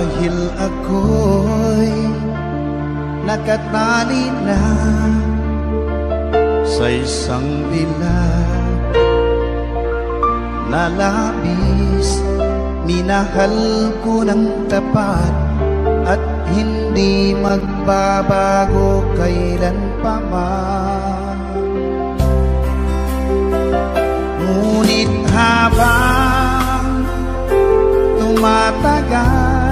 Dahil ako'y nakatali na sa isang dilag na labis, minahal ko ng tapat at hindi magbabago kailan pa man. Ngunit habang tumatagal,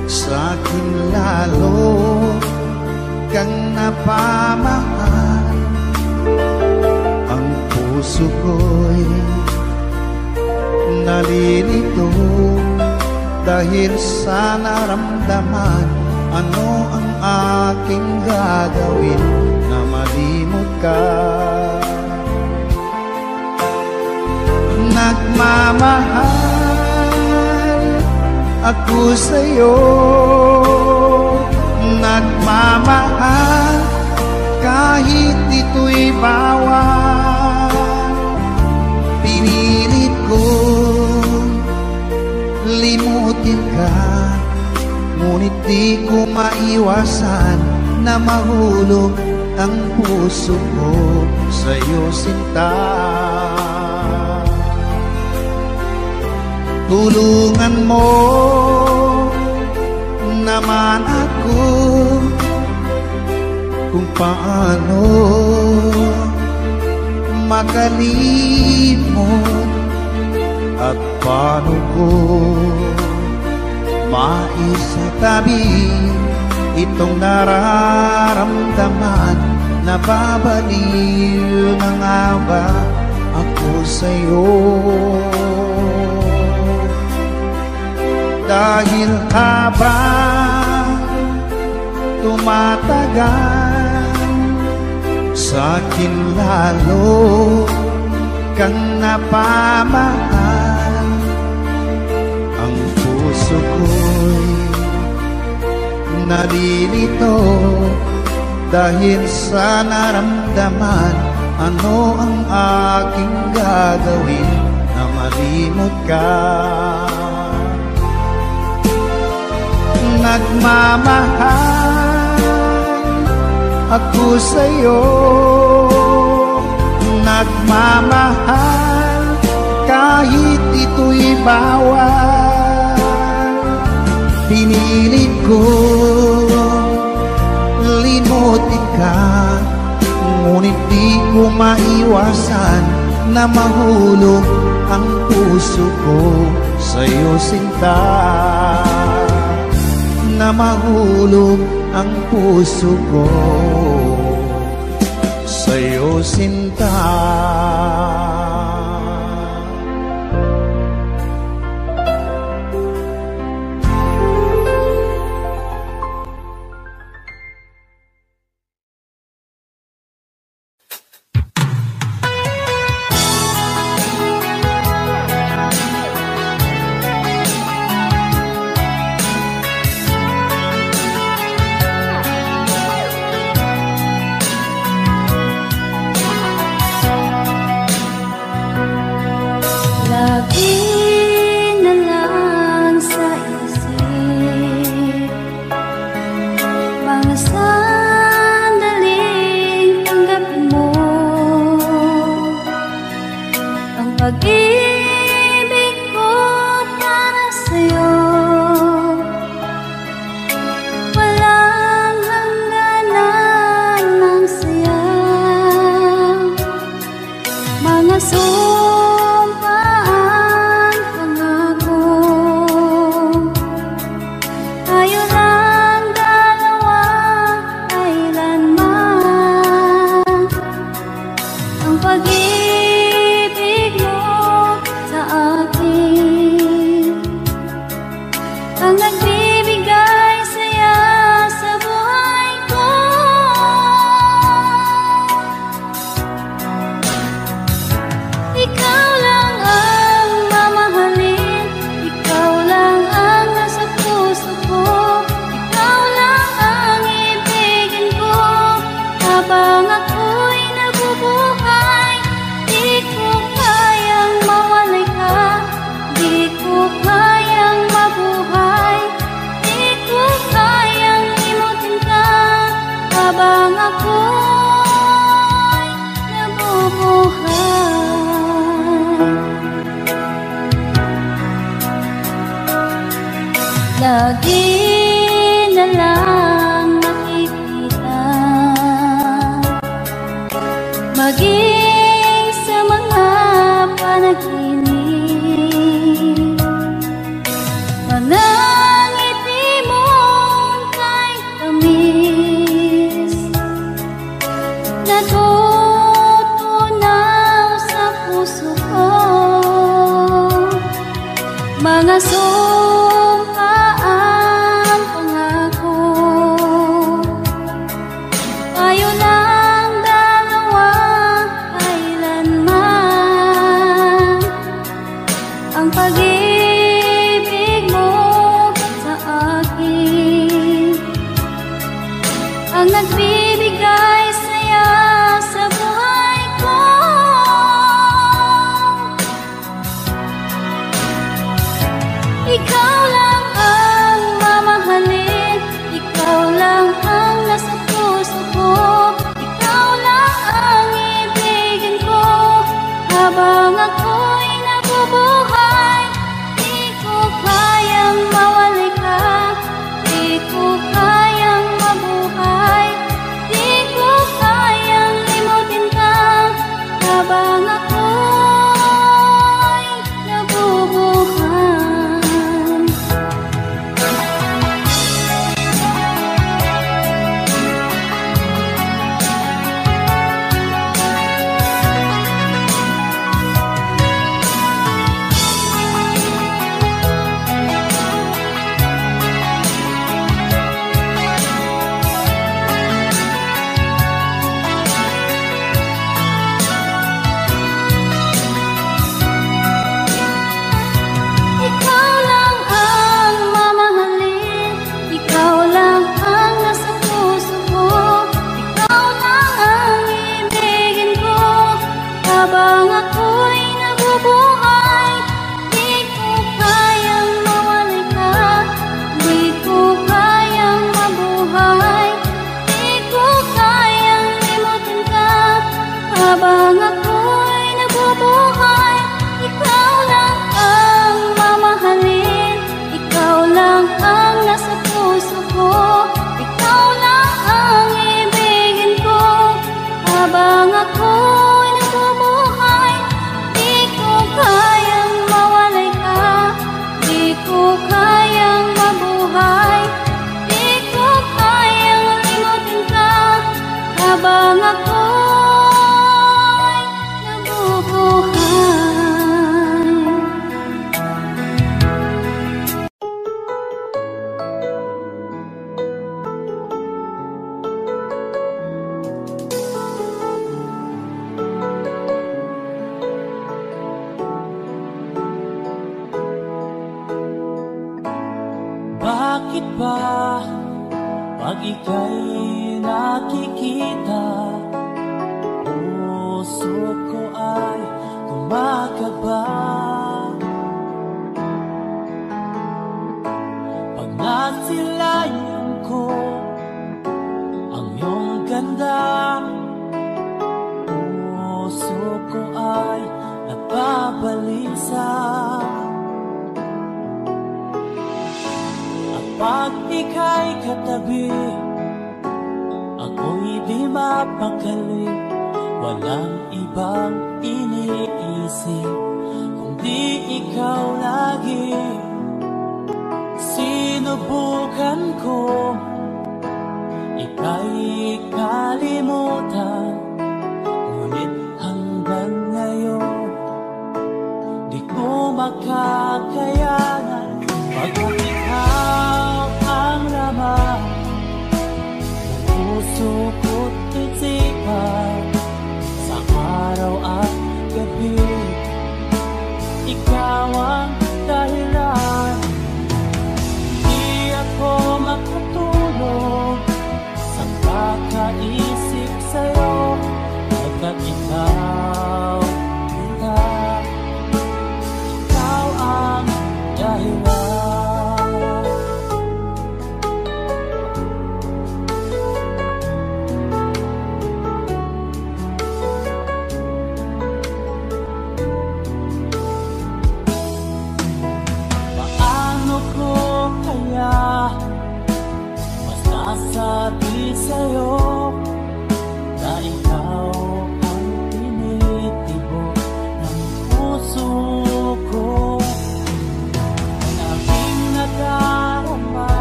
sa'kin lalo kang napamahal. Ang puso ko'y nalilito dahil sa naramdaman. Ano ang aking gagawin na malimot ka? Nagmamahal ako sa'yo, nagmamahal kahit ito'y bawal. Pinilit kong limutin ka, ngunit di ko maiwasan na mahulog ang puso ko sa'yo, sinta. Tulungan mo naman ako kung paano makalimot at paano ko maisatabi itong nararamdaman. Nababaliw na nga ba ako sa'yo? Dahil habang tumatagal, sa'kin lalo kang napamahal. Ang puso ko'y nalilito dahil sa naramdaman. Ano ang aking gagawin na malimot ka? Nagmamahal ako sa'yo, nagmamahal kahit ito'y bawal. Pinilit ko limutin ka, ngunit di ko maiwasan na mahulog ang puso ko sa'yo, sinta. Na mahulog ang puso ko sa'yo, sinta. lagi na lang nakikita, maging sa mga panaginip. Mga ngiti mo'y kahit tamis, natutunaw sa puso ko. Mga sumpaang pangako, tayo lang dalawa kailanman. Ang pag-ibig mo sa akin ang nagbibigay saya sa buhay ko. Ikaw lang ang mamahalin, ikaw lang ang nasa puso ko, ikaw lang ang ibigin ko. Habang ako'y nabubuhay, di ko kayang mawalay ka, di ko kayang mabuhay, di ko kayang limutin ka. Habang ako'y nabubuhay. Ikaw lang ang mamahalin, ikaw lang ang nasa puso ko, ikaw lang ang ibigin ko. Habang ako'y nabubuhay, di ko kayang mawalay ka, di ko kayang mabuhay, di ko kayang limutin ka. Habang ako'y nabubuhay, ikaw lang ang mamahalin, ikaw lang ang nasa puso ko, ikaw lang ang ibigin ko. Habang ako'y nabubuhay, di ko kayang mawalay ka, di ko kayang mabuhay, di ko kayang limutin ka. Habang ako'y nabubuhay. Bakit ba pag ika'y nakikita, puso ko ay kumakaba? Pag nasilayan ko ang iyong ganda, puso ko ay napabalisa. Pag ika'y katabi, ako'y di mapakali, walang ibang iniisip kundi ikaw lagi. Sinubukan ko ika'y kalimutan, ngunit hanggang ngayon di ko makakayanan. Pagkat ikaw ang laman ng puso ko't isipan, sa araw at gabi ikaw ang dahilan. Hindi ako makatulog sa kakaisip sa'yo, pagkat ikaw ang dahilan. sinasabi sa'yo na ikaw ang tinitibok ng puso ko. Ang aking nadarama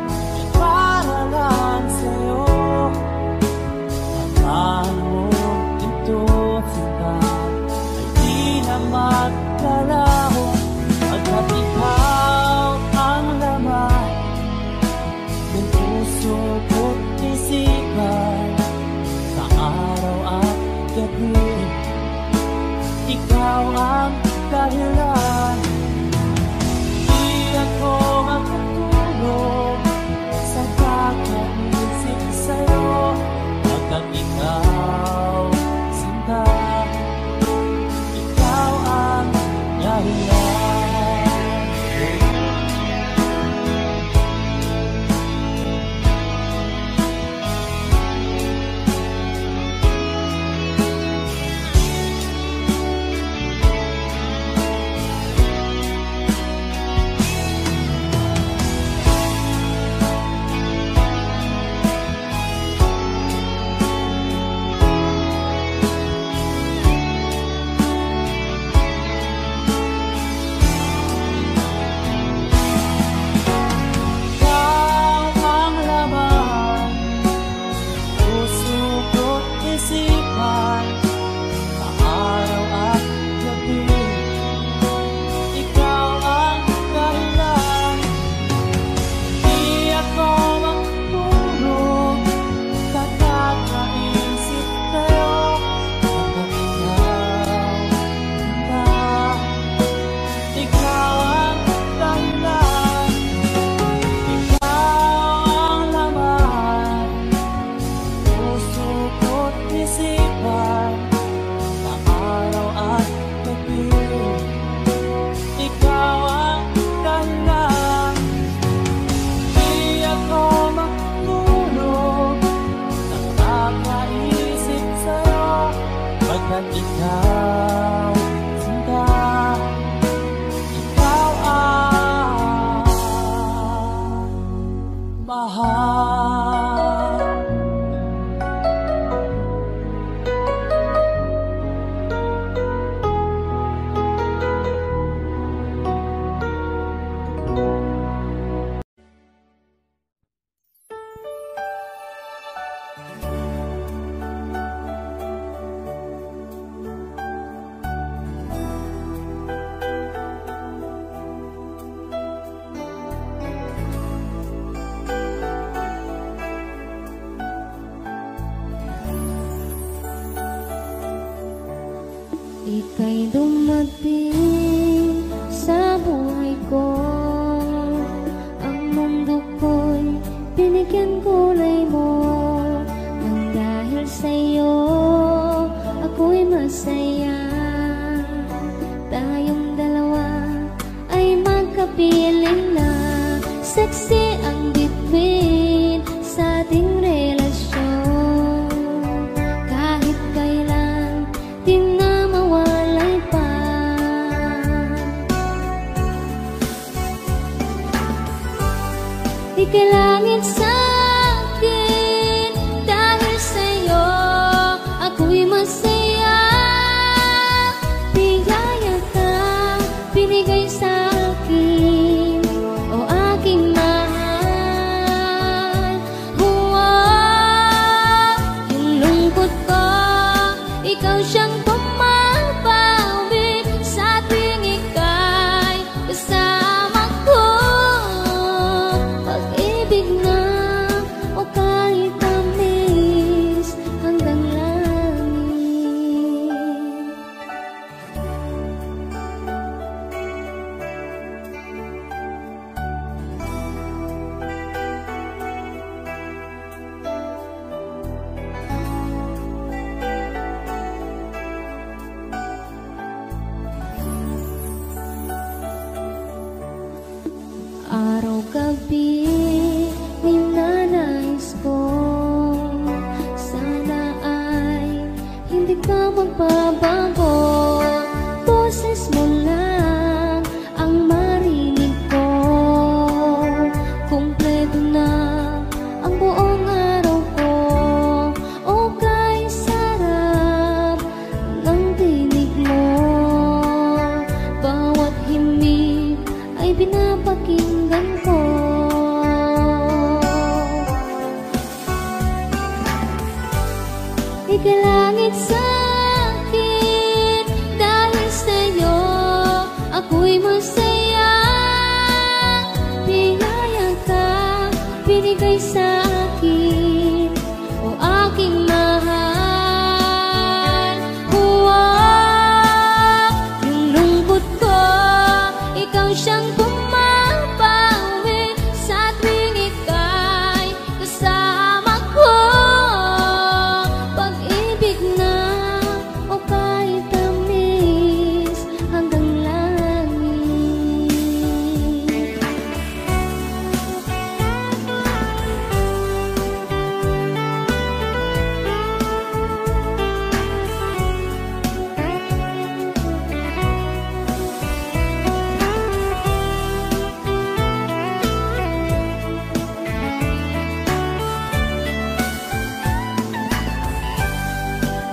ay para lang sa'yo. Amahan mo ito sila ay di na magkalaho, pagkat ikaw ang laman ng puso ko't isipan sa araw at gabi. Ikaw ang dahilan, di ako makatulog sa kakaisip sa'yo, pagkat ikaw sinta, ikaw ang dahilan. Pagkat ikaw sinta, ikaw ang mahal. Ika'y dumating sa buhay ko, ang mundo ko'y binigyan kulay mo. Nang dahil sa'yo, ako'y masaya. Tayong dalawa ay magkapiling na, sexy ang bituin sa ating relasyon. Kahit kailan di na mawalay pa. Ika'y langit sa'kin, dahil sa'yo ako'y masaya. Bigaya kang binigay sa'kin, o aking mahal. Yung lungkot ko, ikaw siyang pumapawi sa tuwing ika'y kasama ko. Pag-ibig na langit sa'kin. Dahil sa'yo ako'y masaya. Biyaya ka binigay sa'kin, o aking mahal. Yung lungkot ko, ikaw siyang bumabawi sa tuwing ika'y kasama ko. Pag-ibig na o kahit tamis hanggang langit.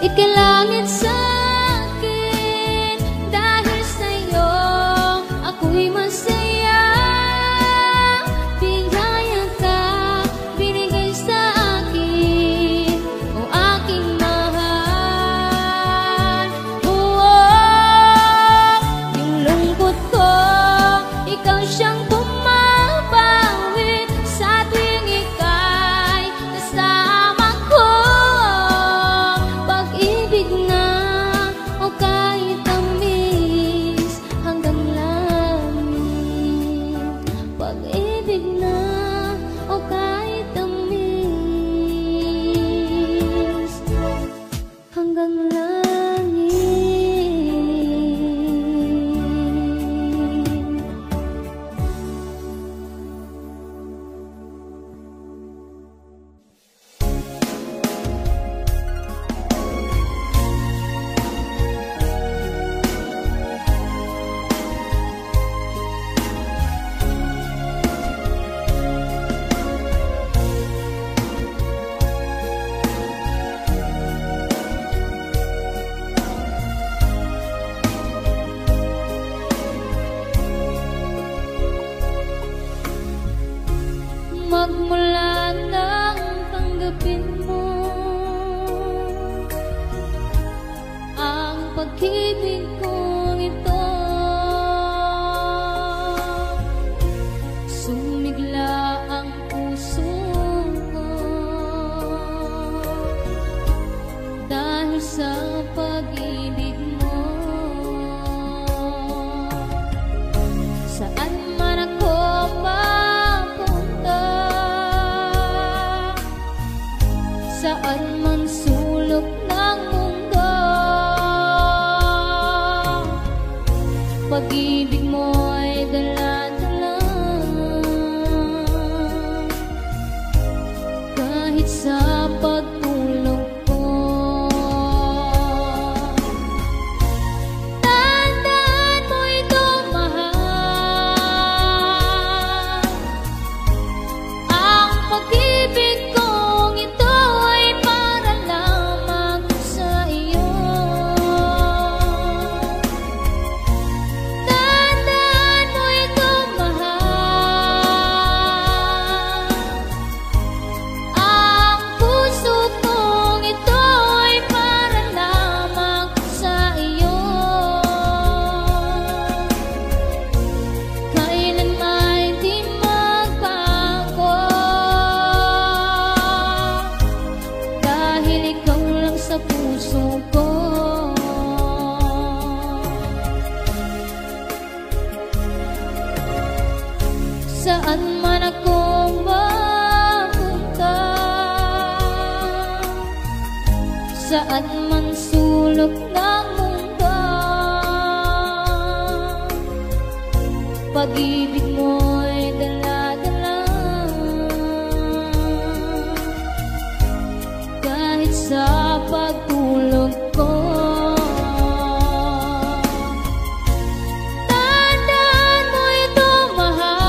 Ikalangit sa'kin, dahil sa'yo ako'y masaya. Biyaya ka binigay sa'kin, o aking mahal. Yung lungkot ko, ikaw siyang bumabawi sa tuwing ika'y kasama ko. Pag-ibig na o kahit tamis hanggang langit. Pag-ibig na o kahit tamis hanggang langit. Magmula nang tanggapin mo ang pag-ibig kong ito, sumigla ang puso ko dahil sa pag-ibig mo. Saan man ako mapunta, saan man sulok ng mundo, pag-ibig mo'y dala-dala. Kahit sa pagtulog ko, tandaan mo ito, mahal. Ang pag-ibig kong ito ay para lamang sa iyo. Tandaan mo ito, mahal. Ang puso kong ito ay para lamang sa iyo. Kailanman di magbago, dahil ikaw lang sa puso ko. Saan man ako mapunta, saan man sulok ng mundo, pag-ibig mo'y dala-dala. Kahit sa pagtulog ko, tandaan mo ito, mahal.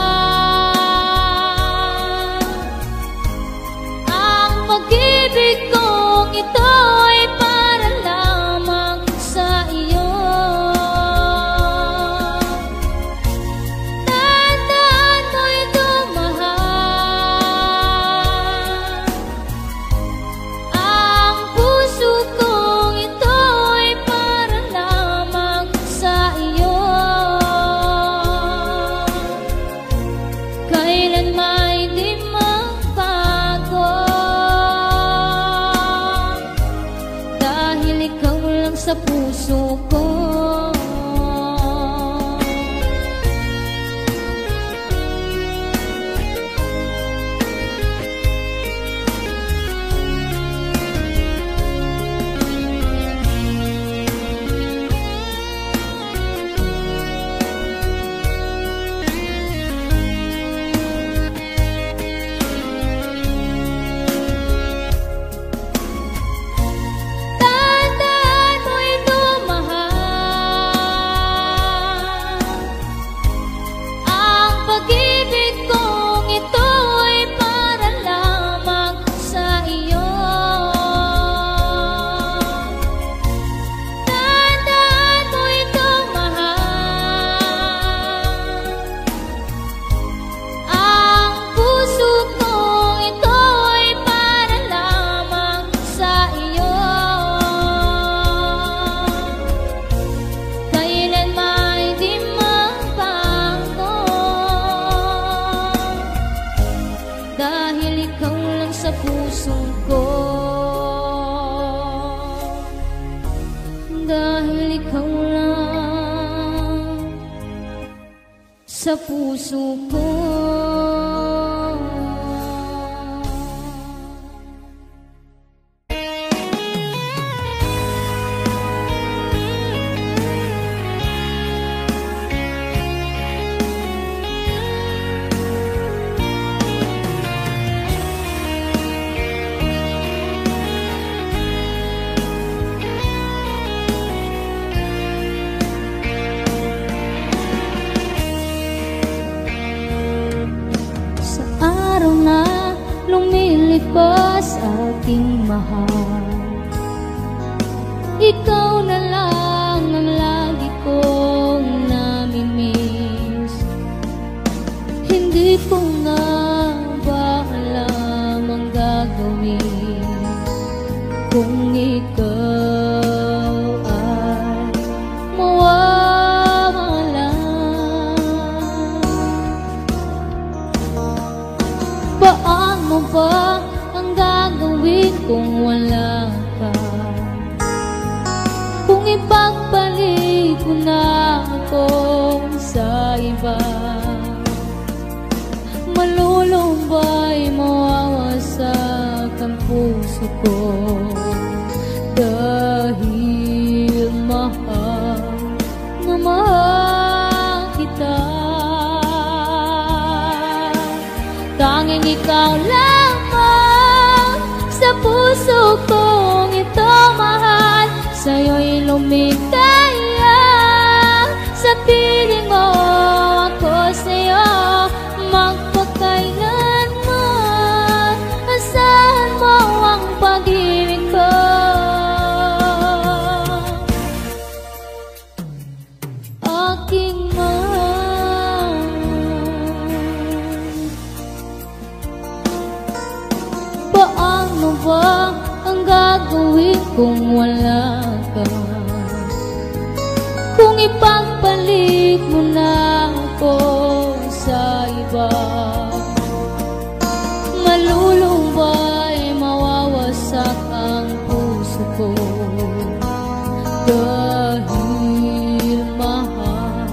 Ang pag-ibig kong ito ay para lamang sa iyo. Tandaan mo ito, mahal. Ang puso kong ikaw lang sa puso ko. Dahil ikaw lang sa puso ko. Lumilipas aking mahal, ikaw na lang ang lagi kong namimiss. Hindi ko nga ba alam ang gagawin kung ikaw ay mawawala. Paano ba ang gagawin kung wala ka? Kung ipagpalit mo na ako sa iba, malulumbay, mawawasak ang puso ko. Dahil mahal na mahal kita. Tanging ikaw lamang sa puso kong ito mahal. Sa'yo'y lumikaya, sa piling mo ako sa'yo magpakailanman. Asahan mo ang pag-ibig ko. Aking mahal, paano ba ang gagawin kung wala ka? Kung ipagpalit mo na ako sa iba, malulumbay, mawawasak ang puso ko. Dahil mahal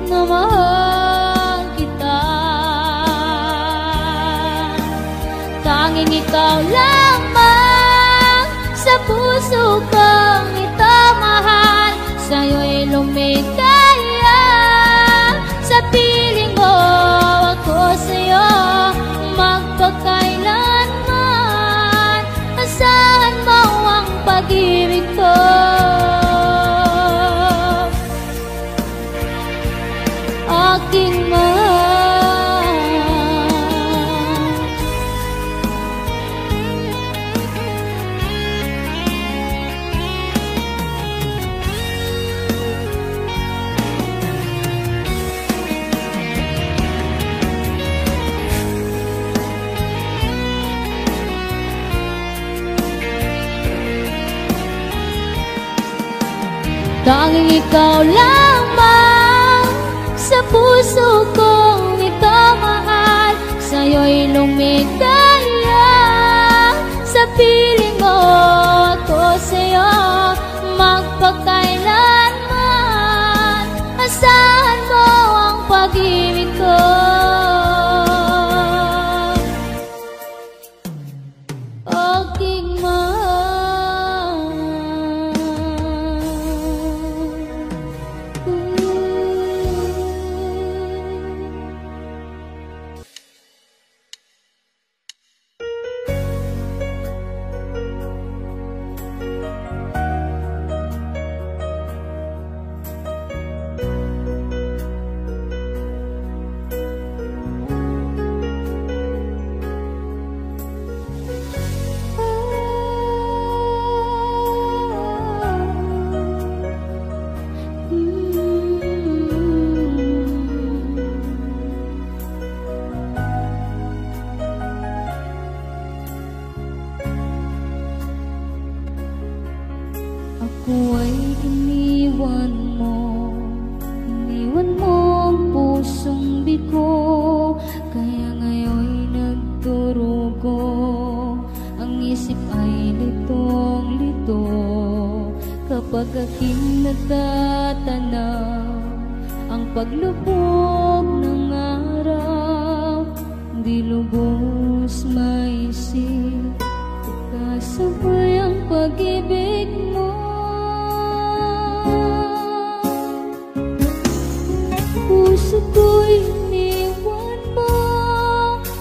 na mahal kita. Tanging ikaw lamang sa puso kong ito mahal. Sa'yo'y lumikaya, sa piling mo ako sa'yo magpakailanman. Asahan mo ang pag-ibig ko. Aking mahal, tanging ikaw lamang sa puso kong ito mahal. Sa'yo'y lumikaya, sa piling mo ako sa'yo magpakailanman. Asahan mo ang pag-ibig ko. Aking mahal, ako ay iniwan mo ang pusong bigo. Kaya ngayon'y nagturo isip ay litong-lito kapag aking natatanaw ang paglubog ng araw. Di lubos maisip kasabay ang pag-ibig mo. Puso ko'y iniwan mo,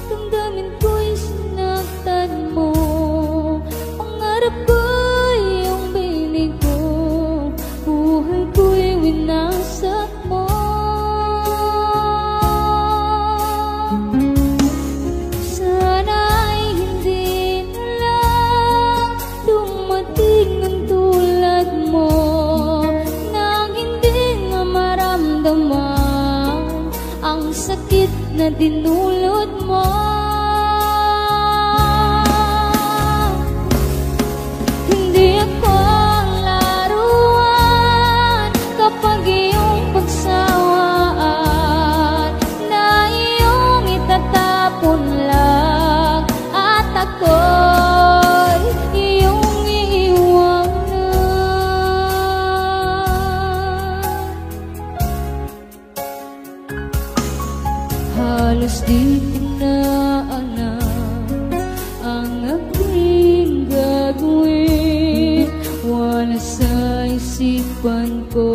damdamin ko'y sinaktan mo. Pangarap ko'y iyong binigo, buhay ko'y winasak mo. Sana'y hindi na lang dumating ang tulad mo, nang hindi na maramdaman ang sakit na dinulot mo. Hindi ako laruan kapag iyong pagsawaan na iyong itatapon lang, at ako'y iyong iiwanan. Halos di ko na alam ang aking gagawin. Wala sa isipan ko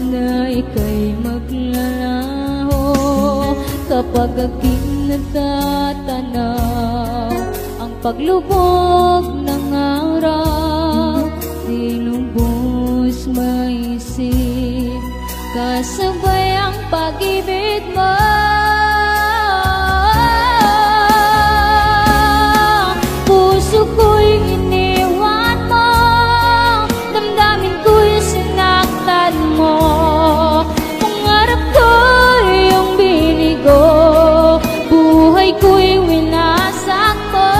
na ika'y maglalaho kapag aking natatanaw ang paglubog ng araw. Di lubos maisip kasabay ang pag-ibig mo. Puso ko'y iniwan mo, damdamin ko'y sinaktan mo. Pangarap ko'y iyong binigo, buhay ko'y winasak mo.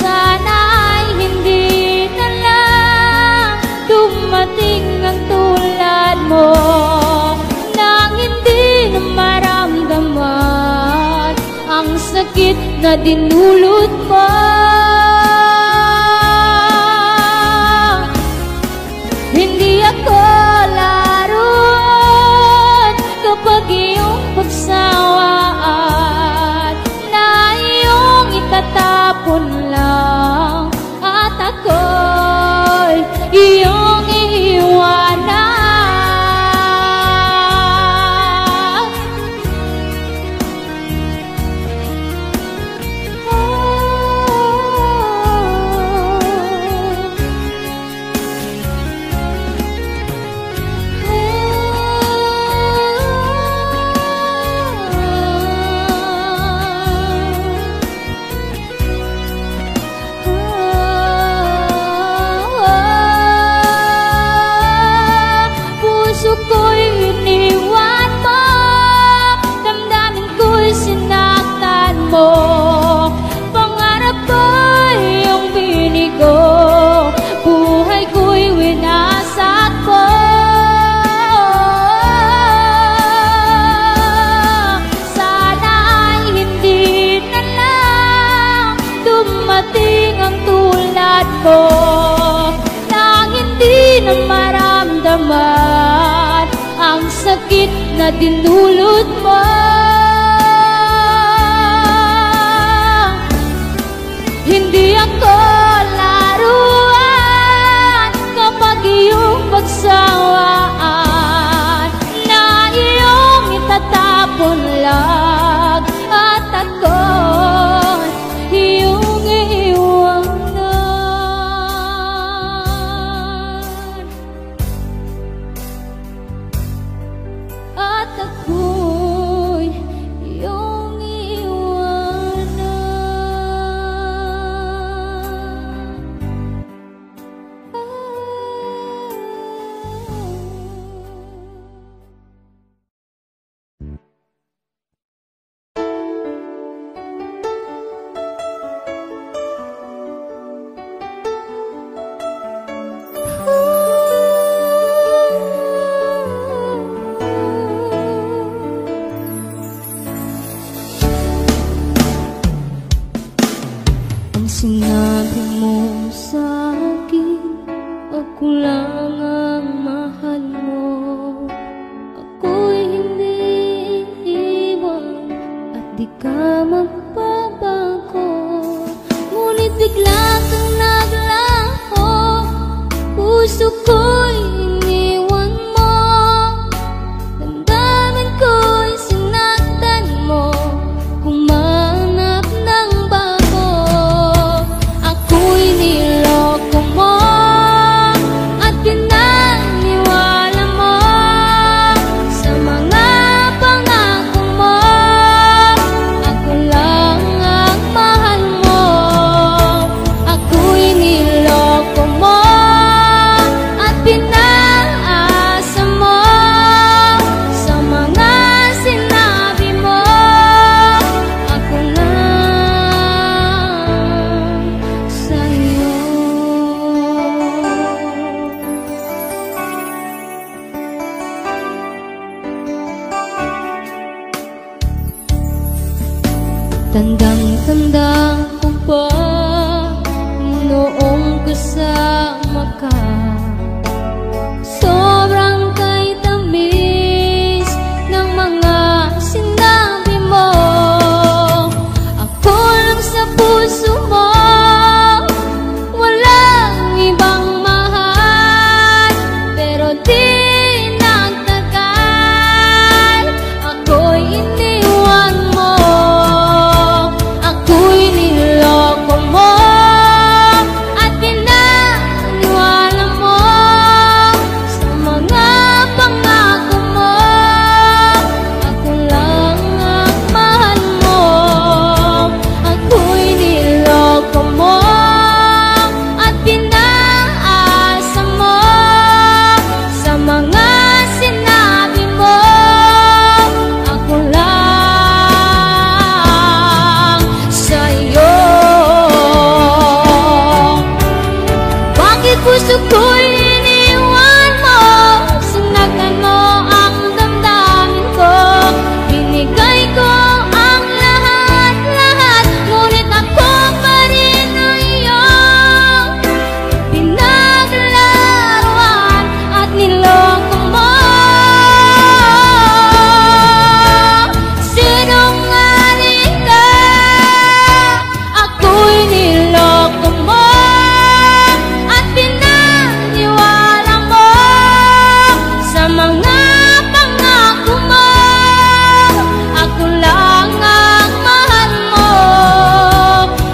Sana'y hindi na lang dumating ang tulad mo, nang hindi na maramdaman ang sakit na dinulot mo. Hindi ako laruan kapag iyong pagsawaan na iyong itatapon lang, at ako'y iyong iiwanan. Puso ko'y iniwan mo, damdamin ko'y sinaktan mo. Pangarap ko'y iyong binigo, buhay ko'y winasak mo. Sana'y hindi na lang dumating ang tulad mo, nang hindi na maramdaman ang sakit na dinulot mo. Hindi ako laruan kapag iyong pagsawaan na iyong itatapon lang, at ako'y iyong iiwanan. At ako'y iyong iiwanan. Sinabi mo sa akin, ako lang ang mahal mo. Ako'y hindi iiwan at di ka magbabago. Ngunit bigla kang naglaho, puso ko'y iniwan mo. Damdamin ko'y sinaktan mo, humanap ng bago. Ako'y niloko mo at pinaniwala mo sa mga pangako mo. Ako lang ang mahal mo. Ako'y niloko mo at pinaasa mo sa mga sinabi mo. Ako lang sa'yo. Tandang-tanda ko pa noong kasama ka. Sobrang kay tamis ng mga sinabi mo. Ako lang sa puso mo, walang ibang mahal. Pero di nagtagal, ako'y iniwan mo. Ako'y niloko mo at pinaniwala mo sa mga pangako mo. Ako lang ang mahal mo. Ako'y niloko mo at pinaasa mo sa mga sinabi mo. Ako lang sa'yo. Bakit puso ko'y iniwan mo? Sinagdan mo ang damdamin ko. Binigay ko ang lahat-lahat, ngunit ako pa rin ang iyong pinaglaruan at niloko mo. Sinungaling ka, ako'y niloko mo at pinaniwala mo sa mga pangako mo. Ako lang ang mahal mo.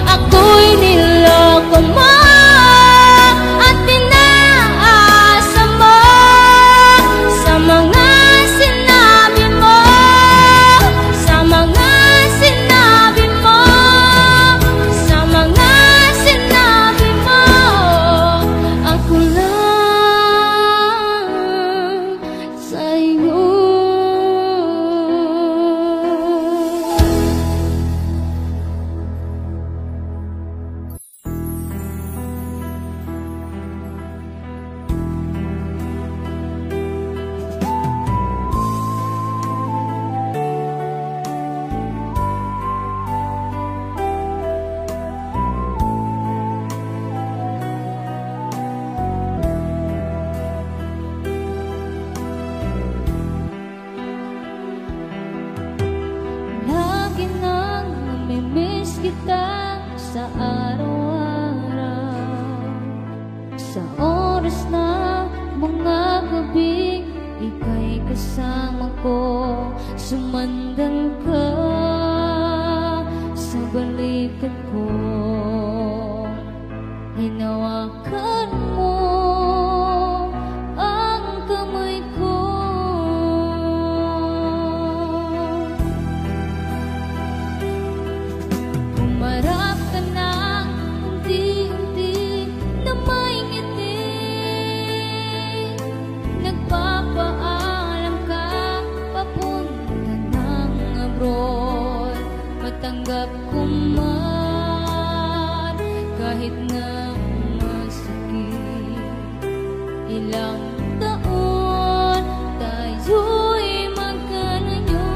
Ako'y niloko mo at pinaasa mo sa mga sinabi mo. Sa mga sinabi mo. Sa mga sinabi mo. Ako lang sa'yo. Lagi nang namimiss kita sa araw-araw. Sa oras na mga gabi, ika'y kasama ko. Sumandal ka sa balikat ko. Hinawakan mo ang kamay ko. Humarap ka na unti-unti na may ngiti. Nagpapaalam ka papunta ng abroad. Matanggap ko man kahit na masakit. Ilang taon tayo'y magkalayo.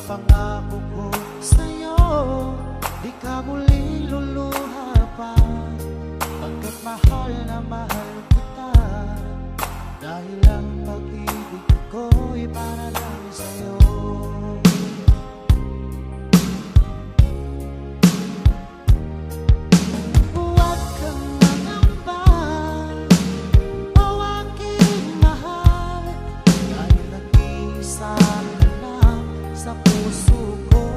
Pinapangako ko sa'yo, di ka muling luluha pa, pagkat mahal na mahal kita, dahil ang pag-ibig ko'y para lang sa'yo. Huwag kang mangamba, o aking mahal, dahil nag-iisa ka lang sa puso ko.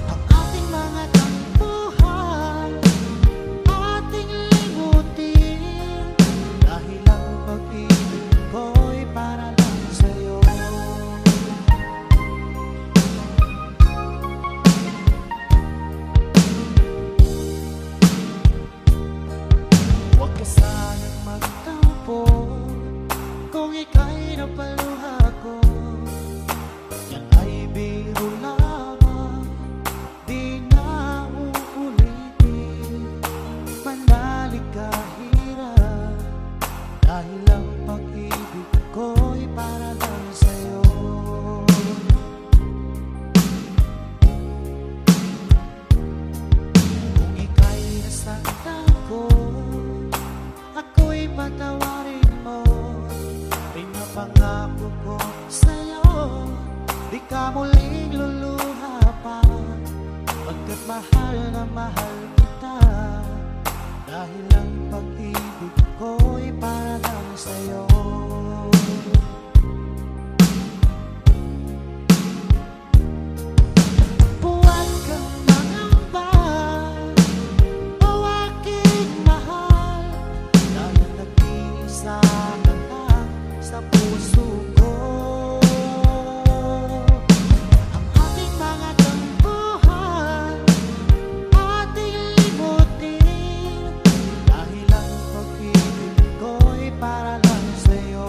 Ang ating mga tampuhan, ating limutin, dahil ang pag-ibig ko'y para lang sa'yo. Huwag ka sanang magtampo kung ika'y napaluha ko. Yan ay biro lamang, di na uulitin. Manalig ka hirap, dahil ang pag-ibig ko'y para lang sa'yo. Kung ika'y nasaktan ko, ako'y patawarin mo. Pinapangako ko sa'yo, di ka muling luluha pa, pagkat mahal na mahal kita, dahil ang pag-ibig ko'y para lang sa'yo. Huwag kang mangamba, o aking mahal, dahil nag-iisa ka lang sa puso ko. Ang ating mga tampuhan, ating limutin, dahil ang pag-ibig ko'y para lang sa'yo.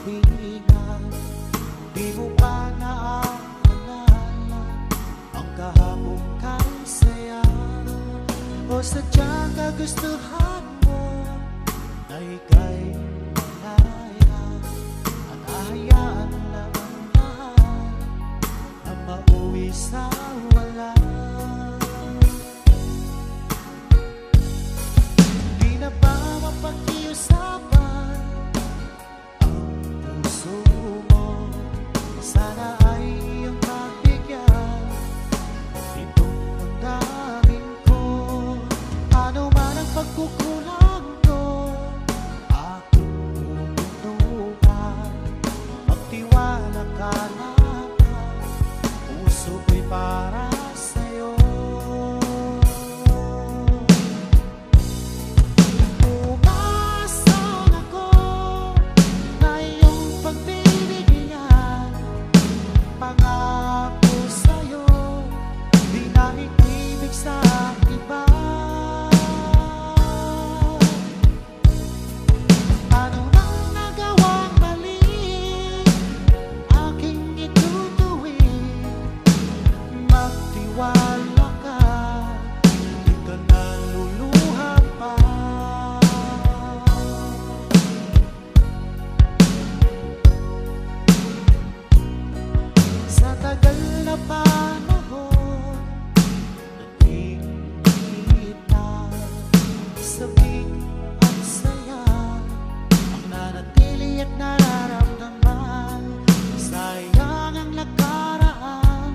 kaibigan. Di mo pa naaalala ang kahapon kay saya, o sadyang kagustuhan mo na ika'y malaya, at ahayaan lang ang lahat na mauwi sa wala. Di na ba mapag-iusapan ang puso mo? Sana ay iyong mabigyan itong damdamin ko. Ano man ang pagkukulang ko, aking pupuntuhan. Magtiwala ka lang, puso ko'y para sa'yo. Umasang ako na iyong pagbibigyan. Pangako sa'yo, di na ibig sa iba. Ano mang nagawang mali, aking itutuwid. Magtiwala ka, di ka naluluha pa. Sa tagal na panahon, naging na sabik at saya ang nanatili at nararamdaman. Sayang ang nakaraan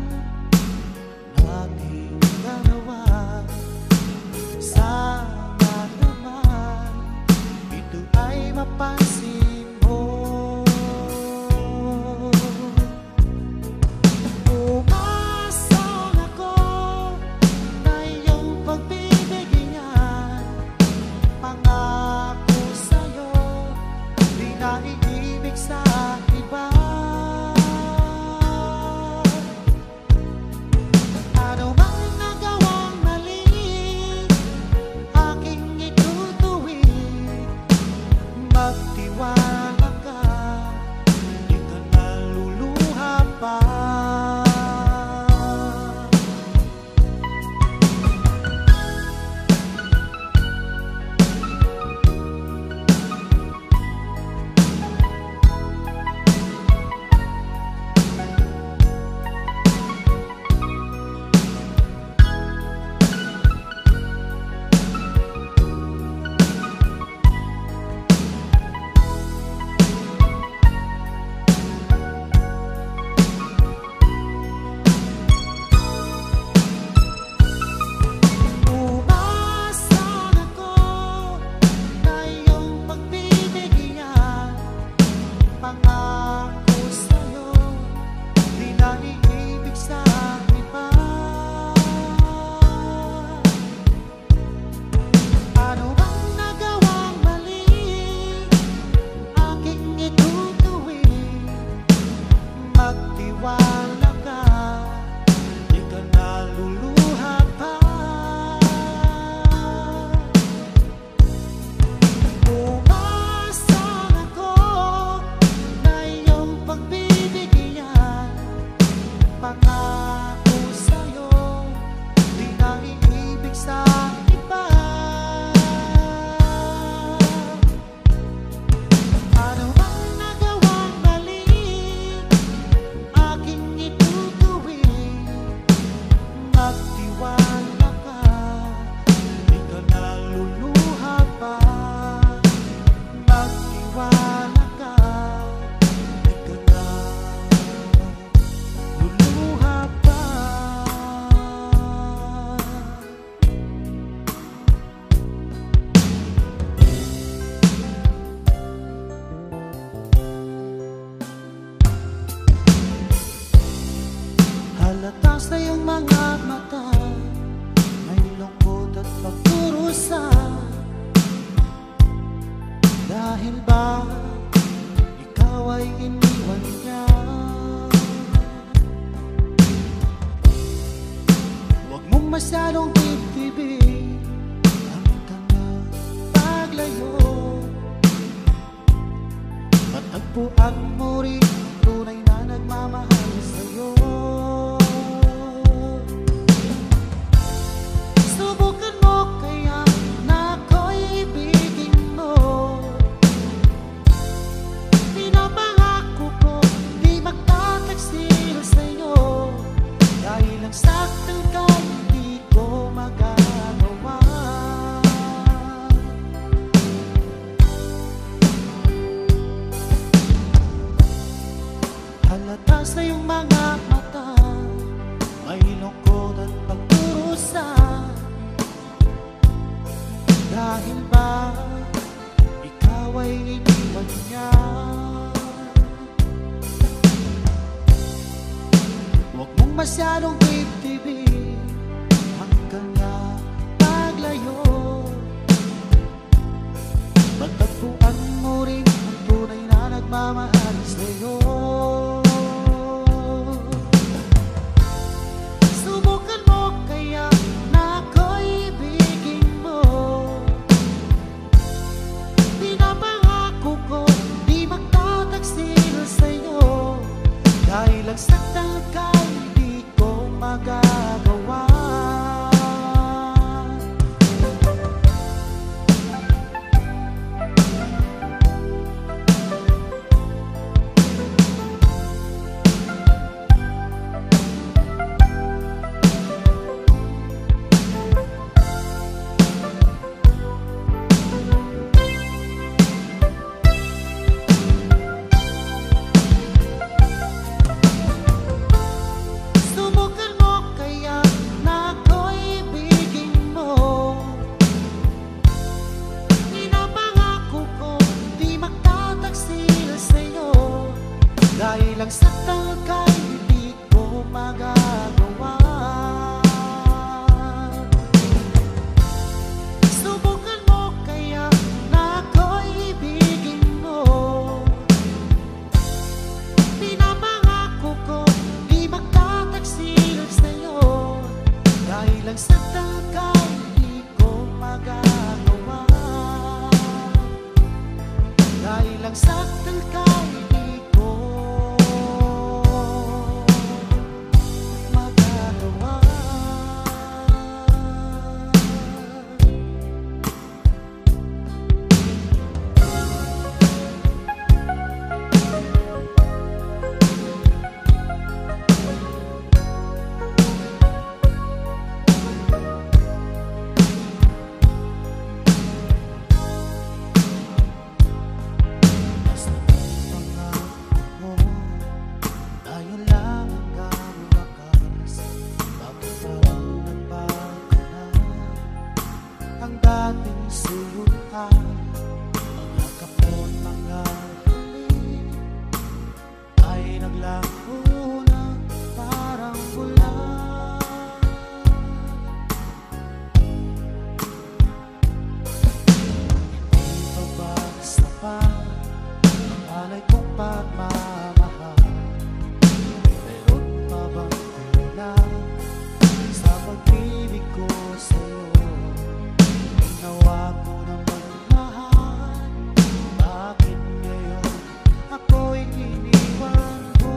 nating dalawa. Sana naman ito ay mapansin mo. Umasang ako na iyong pagbibigyan. Pangako sa'yo, di na iibig sa iba. Ano mang nagawang mali, aking itutuwid. Magtiwala ka, di ka naluluha pa. Umasang ako na iyong pagbibigyan. Pangako sa'yo, di na iibig sa iba. Ano bang nagawang mali, aking itutuwid. Magtiwala ka, di ka naluluha pa. Umasang ako na iyong pagbibigyan. Pangako sa'yo, di na iibig sa iba. Ano bang nagawang mali, aking itutuwid. Magtiwala ka, di ka naluluha pa. Magtiwala ka, di ka naluluha pa. Halata sa iyong mga mata, may lungkot at pagkurusa. Dahil ba ikaw ay iniwan niya? Huwag mong masyadong titibig ang kanyang paglayo. At Matagpuan mo rin tunay na nagmamahal sa'yo. Subukan mo kaya na ako'y ibigin mo. Pinapangako ko di magtataksil sa'yo, dahil ang saktan ka hindi ko magagawa. Halata sa iyong mga mata, may lungkot at pagdurusa. Dahil ba ikaw ay iniwan niya? Huwag mong masyadong dibdibin hanggang na paglayo. Matagpuan mo rin ang tunay na nagmamahal sa'yo. Subukan mo kaya na ako'y ibigin mo. Pinapangako ko di magtataksil sa'yo, dahil ang saktan ka hindi ko magagawa. Subukan mo kaya na ako'y ibigin mo. Pinapangako ko di magtataksil sa'yo, dahil ang saktan ka hindi ko magagawa. Subukan mo kaya na ako'y ibigin mo. Pinapangako ko di magtataksil sa'yo, dahil ang saktan ka hindi ko magagawa. Dahil ang saktan ka hindi ko magagawa. Basta pangako mo, tayo lang hanggang wakas. Bakit parang nagbago na ang dating suyuan? Mga kapon, mga halik ay naglaho na parang ulan. Hindi ba basta pa ang alay kong pagmamahal? Meron pa bang kulang sa pag-ibig ko sa'yo? Ginawa ko na magmahal, bakit ngayon ako'y iniwan mo?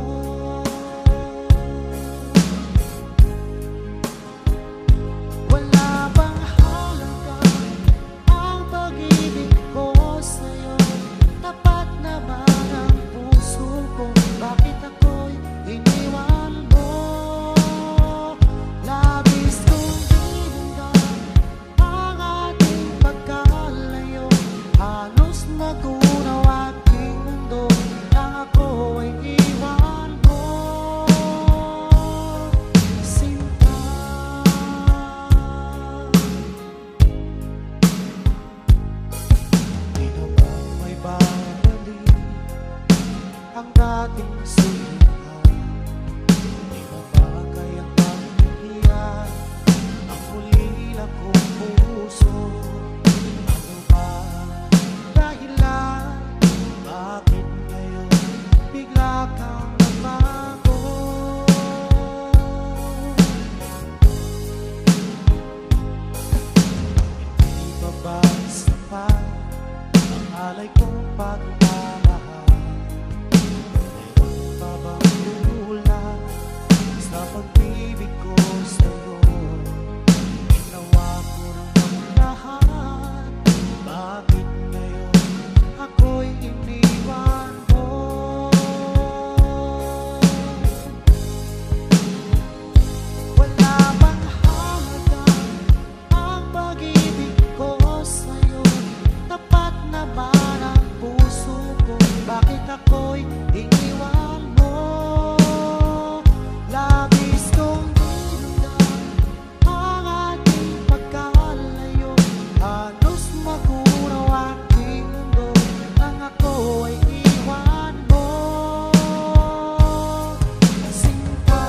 Wala bang halaga ang pag-ibig ko sa'yo? Tapat naman ang puso ko, bakit ako'y iniwan mo? Labis kong dinamdam ang ating pagkalayo, halos magunaw aking mundo nang ako ay iwan mo. Sinta, di na ba may babalik ang dating suyuan? Di na ba kayang paghihiyan ang ulila kong puso? Ano ba dahilan? Bakit ngayon bigla kang nagbago? Hindi ba basta pa ang alay kong pagmamahal? ako'y iniwan mo. Labis kong dinamdam ang ating pagkalayo. Halos maguraw aking mundo nang ako ay iwan mo. Sinta,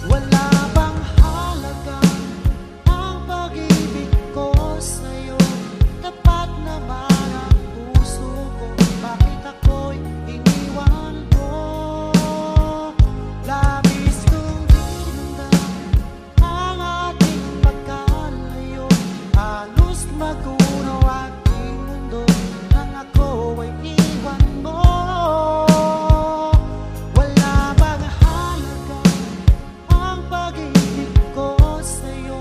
wala bang halaga ang pag-ibig ko sa'yo? Tapat naman ang puso ko, bakit ako'y iniwan mo? Labis kong dinamdam ang ating pagkalayo. Halos magunaw aking mundo nang ako ay iwan mo. Wala bang halaga ang pag-ibig ko sa'yo?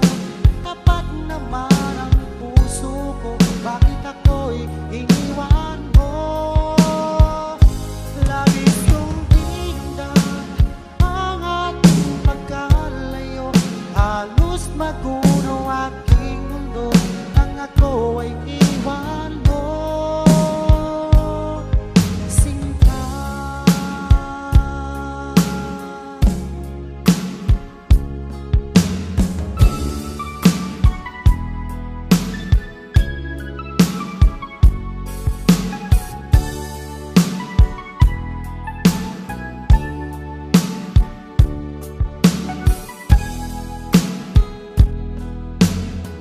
Tapat naman ang puso ko, bakit ako'y iniwan mo? Labis kong dinamdam ang ating pagkalayo. Halos magunaw aking mundo nang ako ay iwan mo. Sinta,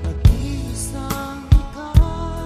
nag-iisang ikaw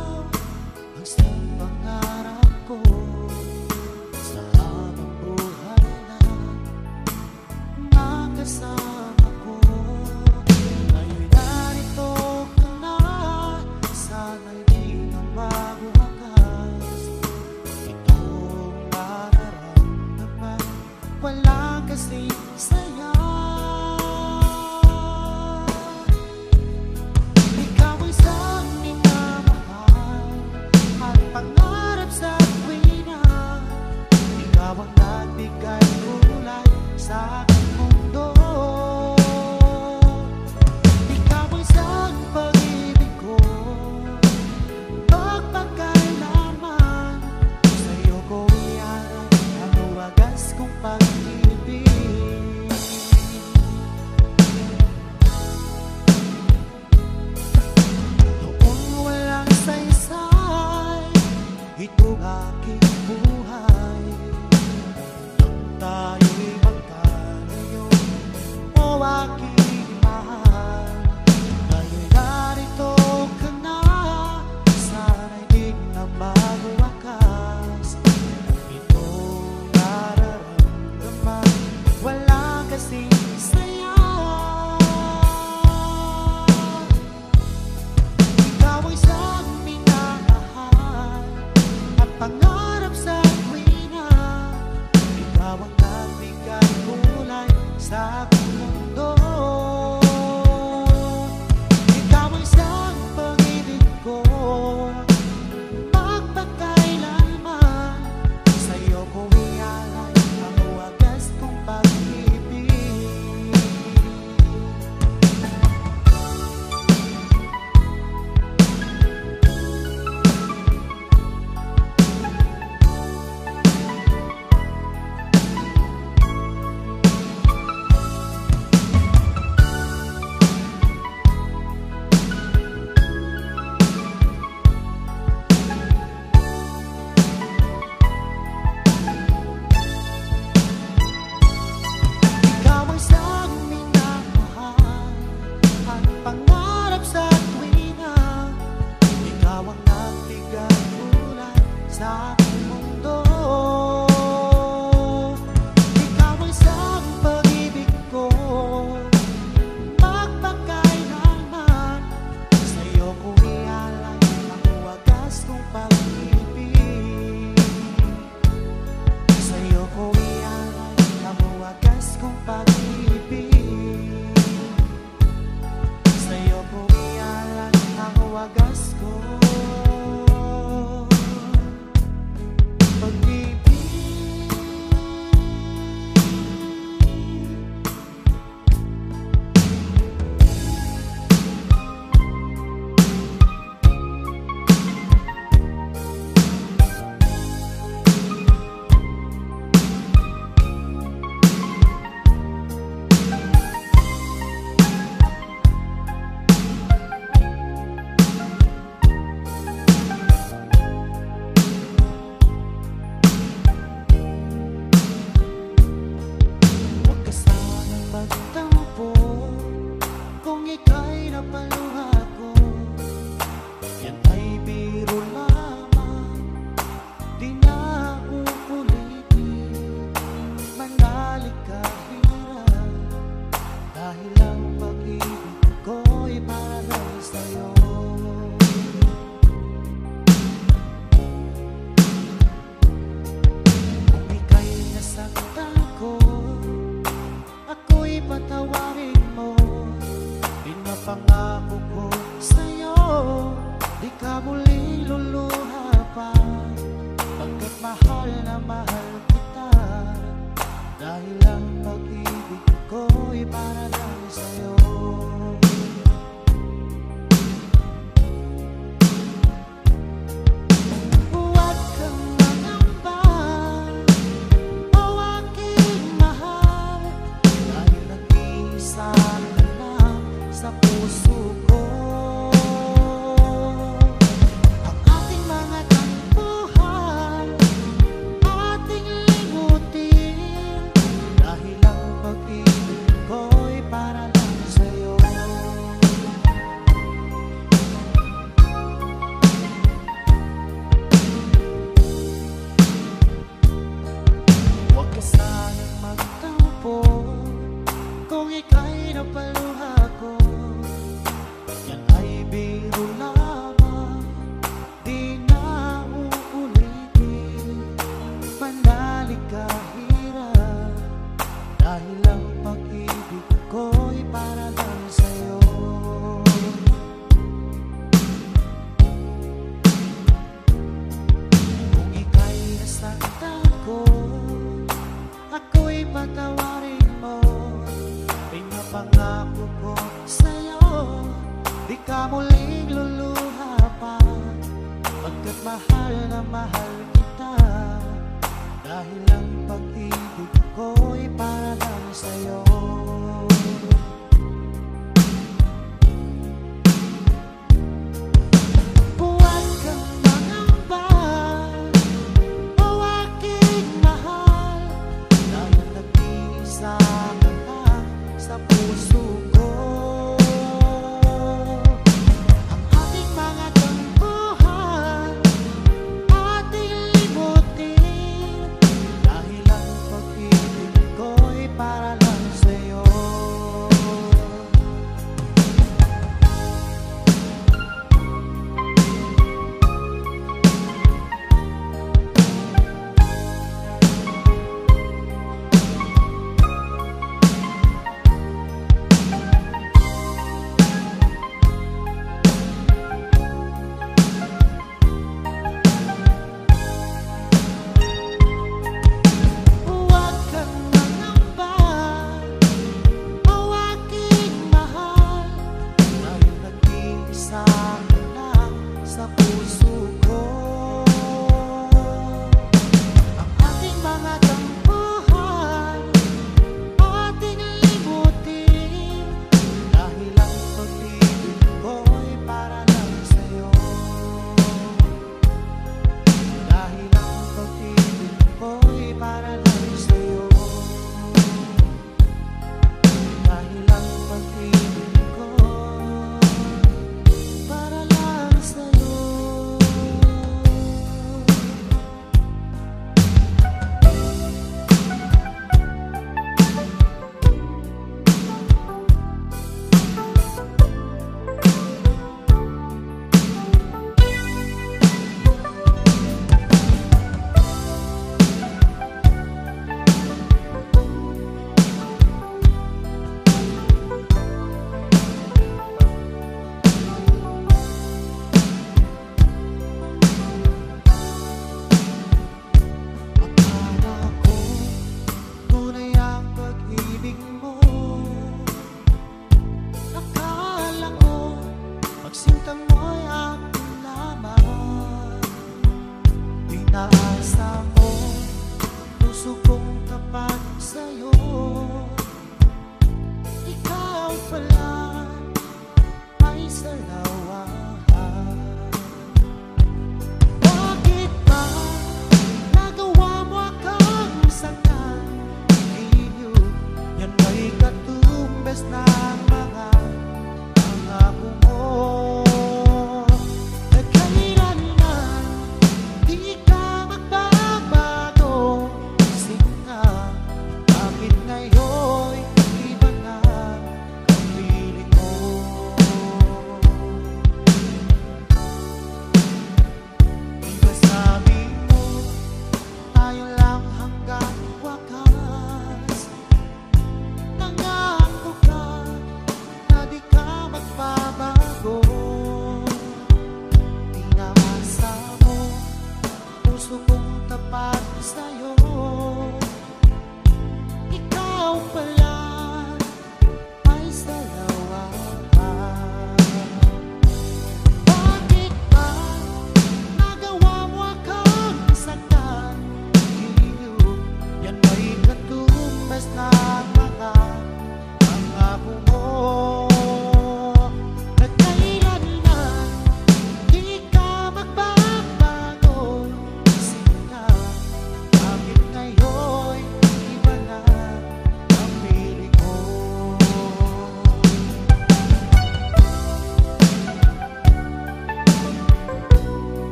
Pinapangako ko sa'yo, di ka muling luluha pa, pagkat mahal na mahal kita. Dahil ang pag-ibig ko'y para lang sa'yo. Huwag kang mangamba, o aking mahal, dahil nag-iisa ka lang sa puso ko. Ang ating mga tampuhan, ating limutin, dahil ang pag-ibig ko'y para lang sa'yo. Huwag ka sanang magtampo kung ika'y napaluha ko. Yan ay biro lamang, di na uulitin. Manali ka hirap, dahil ang pag-ibig ko'y para lang sa'yo. Kung ika'y nasaktan ko, ako'y patawarin mo. Pinapangako ko sa'yo, di ka muling luluha pa, pagkat mahal na mahal kita. Dahil ang pag-ibig ko'y para lang sa'yo. Huwag kang mangamba, o aking mahal, dahil nag-iisa ka lang sa puso ko. Ang ating mga tampuhan, ating limutin, dahil ang pag-ibig ko'y para lang sa'yo. Huwag kang mangamba, o aking mahal, dahil nag-iisa ka lang sa puso ko. Ang ating mga tampuhan, ating limutin, dahil ang pag-ibig ko'y para lang sa'yo. Dahil ang pag-ibig ko'y para lang sa'yo. Dahil ang pag-ibig ko'y para lang sa'yo. Akala ko tunay ang pag-ibig mo. Akala ko pagsintang mo'y akin lamang. Pinaasa mo puso kong tapat sa'yo. Ikaw pala ay salawahan. Bakit ba nagawa mo akong saktan? Iyo, yan ay katumbes ng mga pangako mo. Nagkailanman, di ka magbabago. Sinta, bakit ngayon iba na ang piling mo? Di ba sabi mo, tayo lang hanggang wakas? Nangako ka na di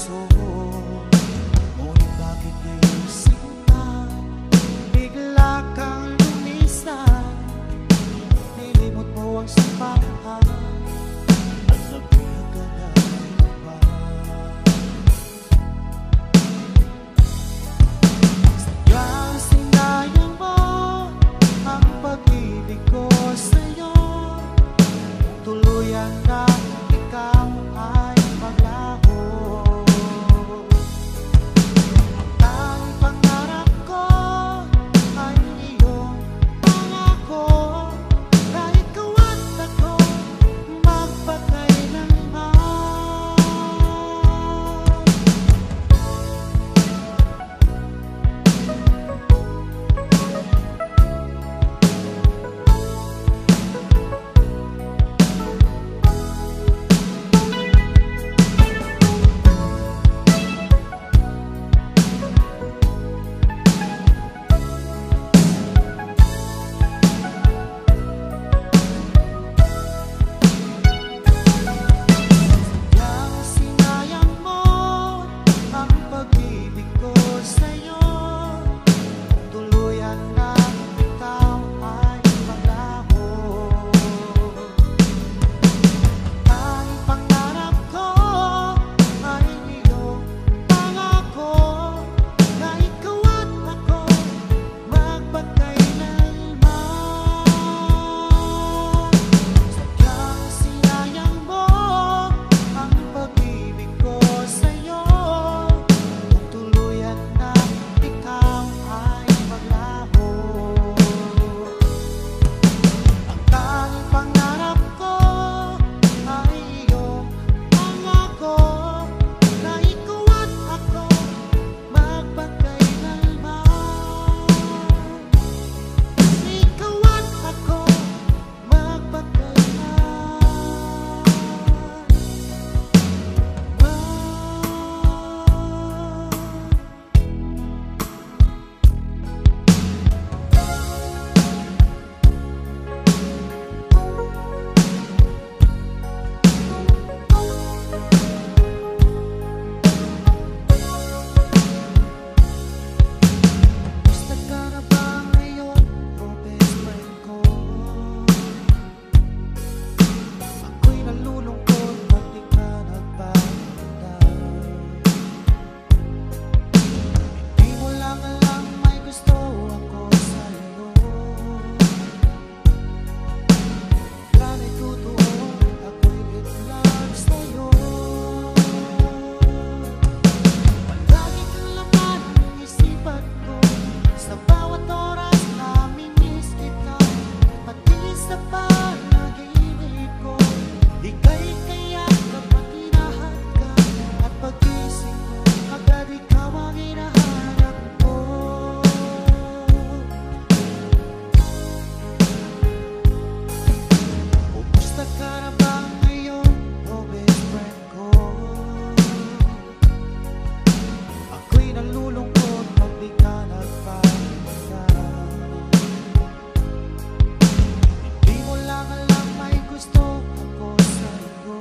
puso. Ngunit bakit ngayong sinta bigla kang lumisan? Nilimot mo ang simbahan at nagbulag ka na iba. Sadyang sinayang mo ang pag-ibig ko sa'yo. Tuluyan na ikaw ay maglaho. Ang tanging pangarap ko ay iyong pangako. Na ikaw at ako magpakailanman. Sadyang sinayang mo ang pag-ibig ko sa'yo. Tuluyan na ikaw ay maglaho. Ang pangarap ko ay iyong pangako. Na ikaw at ako magpakailanman. Sadyang sinayang mo ang pag-ibig ko sa'yo. Tuluyan na ikaw ay maglaho. Ang tanging pangarap ko ay iyong pangako. Na ikaw at ako magpakailanman. Ikaw at ako Gusto ka na ba ngayon, o best friend ko? Ako'y nalulungkot pag di ka nagpapakita. Hindi mo lang alam may gusto ako sa'yo. Yan ay totoo, ako'y in love sa'yo. Palagi kang laman ng isipan ko. Sa bawat oras namimiss kita. Pati sa panaginip ko. Ika'y kaya kapag hinahanap ka. At pag-isip ko, agad ikaw ang hinahanap ko. Kumusta ka na ba ngayon, o best friend ko? Ako'y nalulungkot pag di ka nagpapakita. Hindi mo lang alam may gusto ako sa'yo.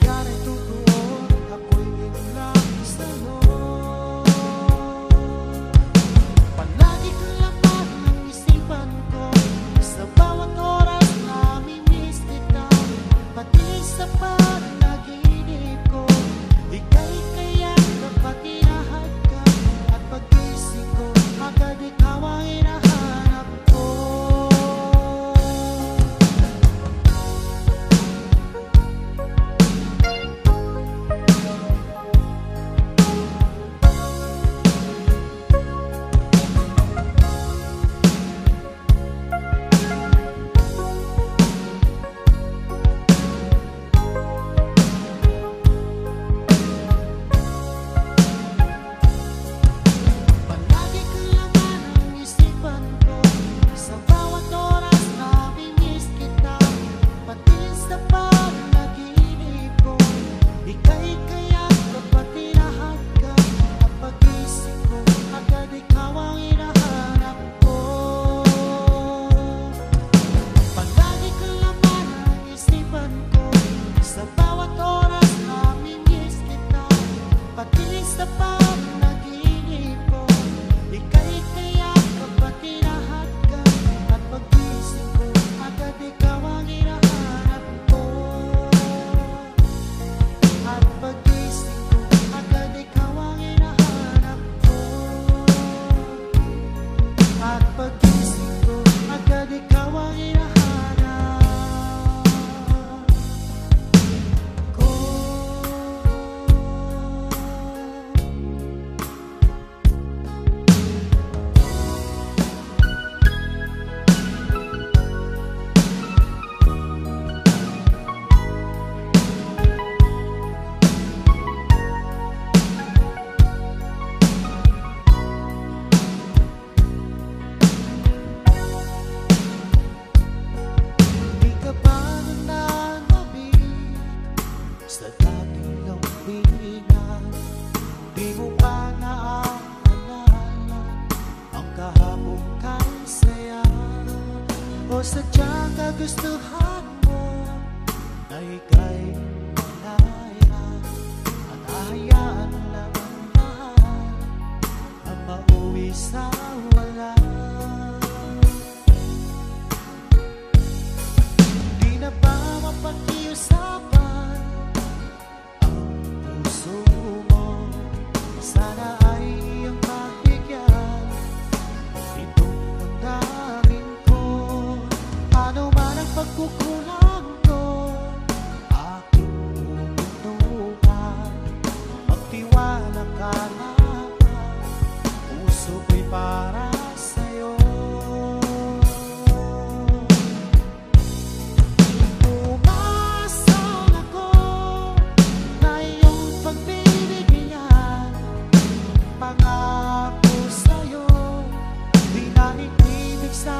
Yan ay totoo, ako'y in love sa'yo. Palagi kang laman ng isipan ko. Sa bawat oras namimiss kita. Pati sa panaginip ko. Ika'y kaya kapag hinahanap ka. At pag-isip ko, agad ikaw ang hinahanap ko. sa panaginip ko, ika'y kayakap at hinahagkan, at paggising ko, agad ikaw ang hinahanap ko. At paggising ko, agad ikaw ang hinahanap ko. At paggising ko, agad ikaw ang hinahanap ko. Di ka ba nananabik sa dating lambingan? Di mo ba naaalala ang kahapong kay saya? O sadyang kagustuhan mo na ika'y malaya, at hahayaan lang ang mahal ang mauwi sa wala? Di na ba mapakiusapan ang puso mo? Sana ay iyong mabigyan itong damdamin ko. Ano man ang pagkukulang ko, aking pupuntuhan. Magtiwala ka lamang, puso ko'y para sa'yo. Umasang ako na iyong pagbibigyan, pangako sa'yo, di na ibig sa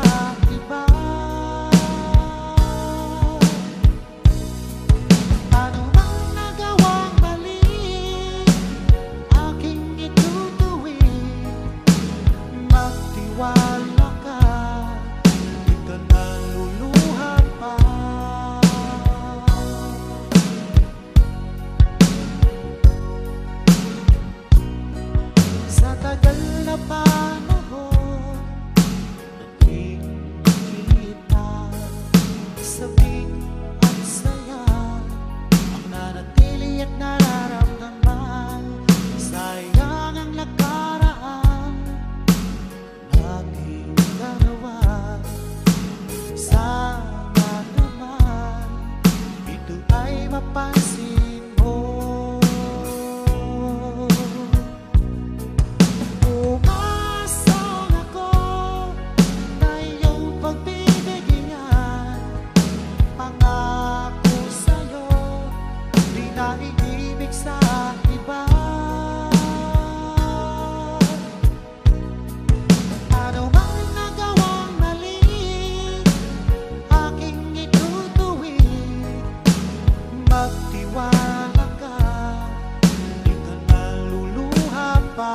iba. Ano mang nagawang mali, aking itutuwid. Magtiwala ka, di ka naluluha pa. Sa tagal na panahon, naging kita sa bigat at saya, ang nanatili at nararamdaman. Sayang ang nakaraan, nating dalawa. Sana naman ito ay mapansin mo. Umasang ako na iyong pagbibigyan, pangako sa'yo, di na iibig sa iba. Ano mang nagawang mali, aking itutuwid. Magtiwala ka, di ka naluluha pa.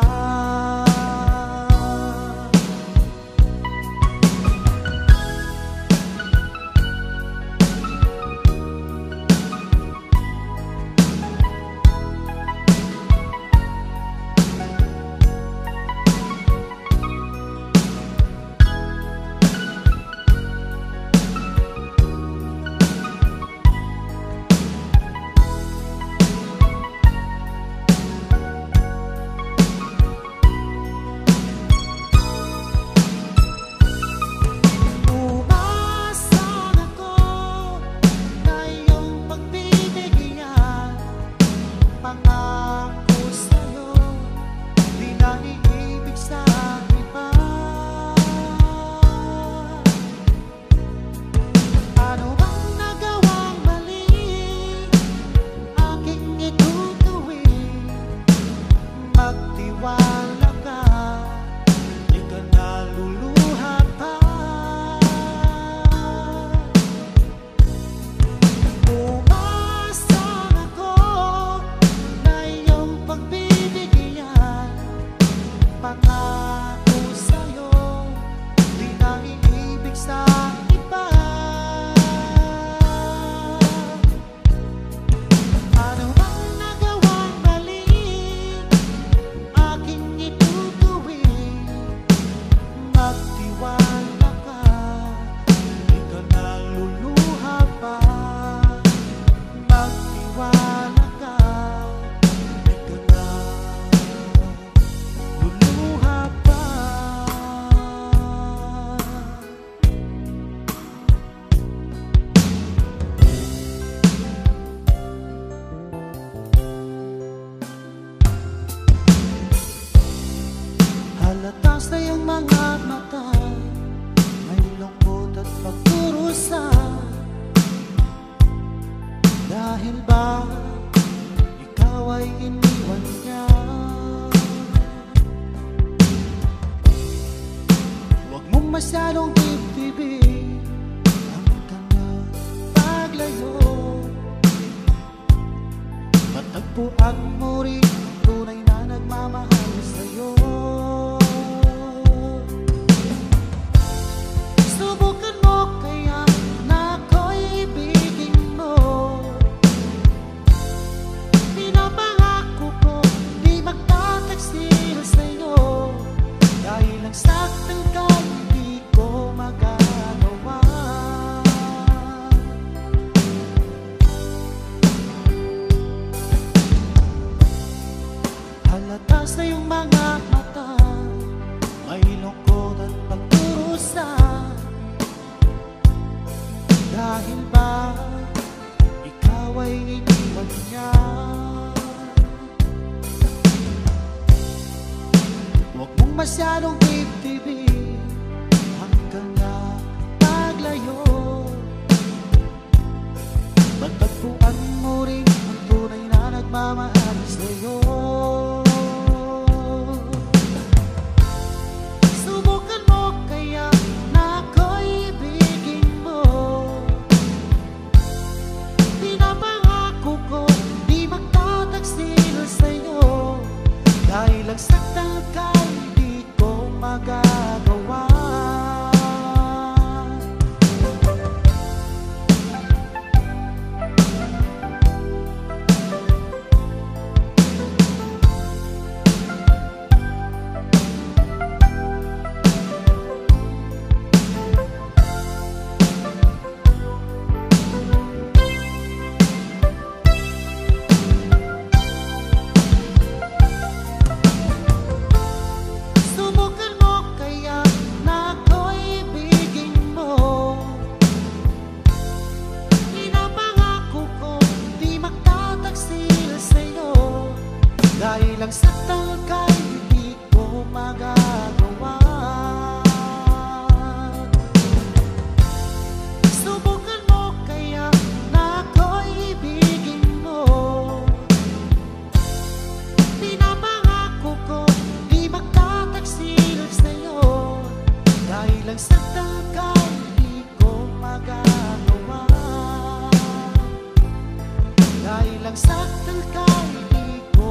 Umasang ako na iyong pagbibigyan, pangako sa'yo, di na iibig sa iba. Ano bang nagawang mali, aking itutuwid. Magtiwala ka, di ka naluluha pa. Umasang ako na mahalaga, di ka na luluha pa. Halata sa iyong mga mata, may lungkot at pagkurusa. Dahil ba ikaw ay iniwan niya? Huwag mong masyadong dibdibin ang kanyang paglayo. Matagpuan mo rin ang tunay na nagmamahal sa'yo. Subukan mo kaya na ako'y ibigin mo. Pinapangako ko di magtataksil sa'yo. Dahil ang saktan ka hindi ko magagawa. Halata sa iyong mga mata, may lungkot at pagkurusa. Dahil ba ikaw ay iniwan niya? Huwag mong masyadong dibdibin ang kanyang paglayo. Matagpuan mo rin ang tunay na nagmamahal sa'yo. Subukan mo kaya na ako'y ibigin mo. Pinapangako ko di magtataksil sa'yo. Dahil ang saktan ka hindi ko magagawa. Subukan mo kaya na ako'y ibigin mo. Pinapangako ko di magtataksil sa'yo. Dahil ang saktan ka hindi ko magagawa. Subukan mo kaya na ako'y ibigin mo. Pinapangako ko di magtataksil sa'yo. Dahil ang saktan ka hindi ko magagawa. Dahil ang saktan ka hindi ko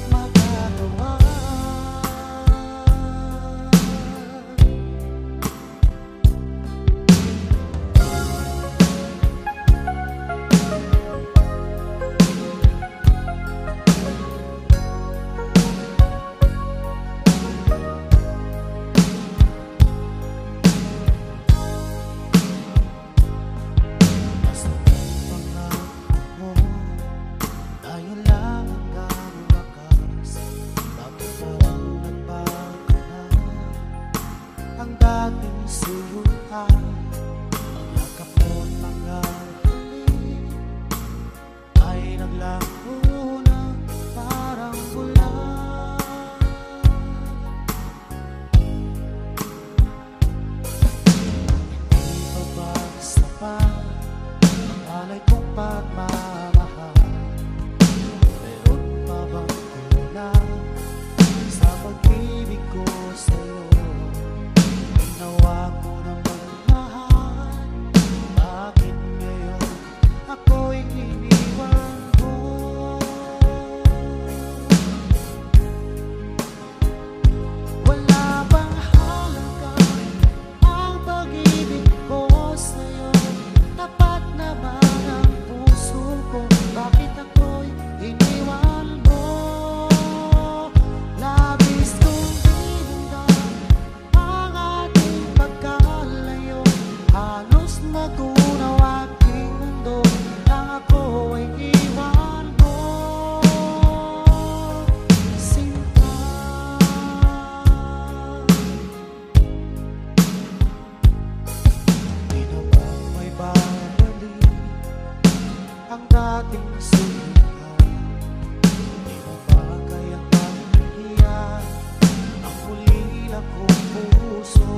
magagawa. Ang dating suyuan, ang yakap mo't mga halik ay naglaho na parang bulan. Hindi pa ba sapat ang alay kong pagmamahal? Meron pa bang kulang sa pag-ibig ko sa'yo? Ginawa ko ng magmahal, bakit ngayon ako'y iniwan mo? Wala bang halaga ang pag-ibig ko sa'yo? Tapat naman ang puso ating suluhan. Di mo ba kayang mahihiyan ang ulila kong puso?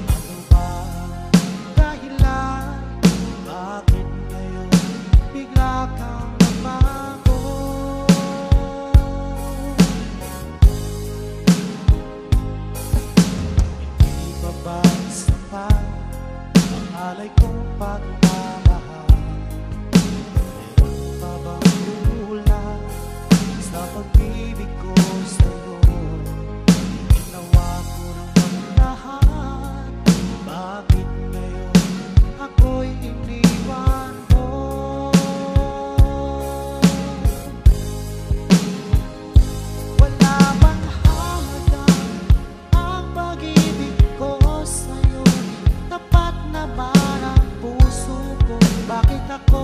Ano ba dahilan? Bakit ngayon bigla kang nagbago? Hindi pa ba sapat ang alay kong pagmamahal? Meron pa bang kulang sa pag-ibig ko sa'yo? Ginawa ko naman lahat, bakit ngayon ako'y iniwan mo? Wala bang halagang ang pag-ibig ko sa'yo? Tapat naman ang puso ko, bakit ako